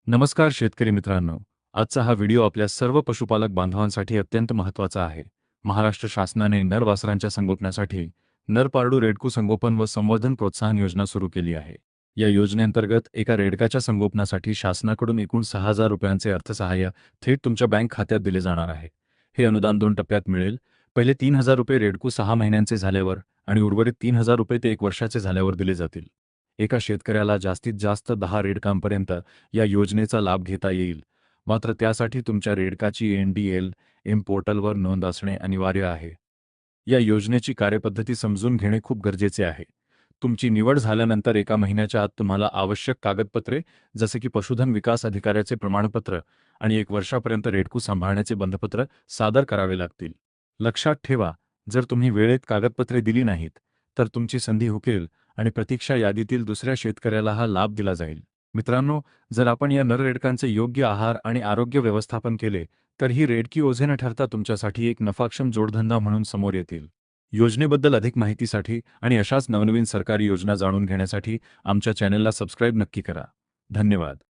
नमस्कार शेतकरी मित्रांनो. आजचा हा व्हिडिओ आपल्या सर्व पशुपालक बांधवांसाठी अत्यंत महत्त्वाचा आहे. महाराष्ट्र शासनाने नर वासरांच्या संगोपनासाठी नरपारडू रेडकू संगोपन व संवर्धन प्रोत्साहन योजना सुरू केली आहे. या योजनेअंतर्गत एका रेडकाच्या संगोपनासाठी शासनाकडून एकूण 6,000 रुपयांचे अर्थसहाय्य थेट तुमच्या बँक खात्यात दिले जाणार आहे. हे अनुदान 2 टप्प्यात मिळेल. पहिले 3,000 रुपये रेडकू 6 महिन्यांचे झाल्यावर आणि उर्वरित 3,000 रुपये ते 1 वर्षाचे झाल्यावर दिले जातील. एका शेतकऱ्याला जास्तीत जास्त 10 रेडकांपर्यंत या योजनेचा लाभ घेता येईल. मात्र त्यासाठी तुमच्या रेडकाची NDL-M पोर्टलवर नोंद असणे अनिवार्य आहे. या योजनेची कार्यपद्धती समजून घेणे खूप गरजेचे आहे. तुमची निवड झाल्यानंतर 1 महिन्याच्या आत तुम्हाला आवश्यक कागदपत्रे जसे की पशुधन विकास अधिकाऱ्याचे प्रमाणपत्र आणि 1 वर्षापर्यंत रेडकू सांभाळण्याचे बंधपत्र सादर करावे लागतील. लक्षात ठेवा, जर तुम्ही वेळेत कागदपत्रे दिली नाहीत, तर तुमची संधी हुकेल आणि प्रतीक्षा यादीतील दुसऱ्या शेतकऱ्याला हा लाभ दिला जाईल. मित्रांनो, जर आपण या नर रेडकांचे योग्य आहार आणि आरोग्य व्यवस्थापन केले, तर ही रेडकी ओझे न ठरता तुमच्यासाठी एक नफाक्षम जोडधंदा म्हणून समोर येतील. योजनेबद्दल अधिक माहितीसाठी आणि अशाच नवनवीन सरकारी योजना जाणून घेण्यासाठी आमच्या चॅनलला सबस्क्राईब नक्की करा. धन्यवाद.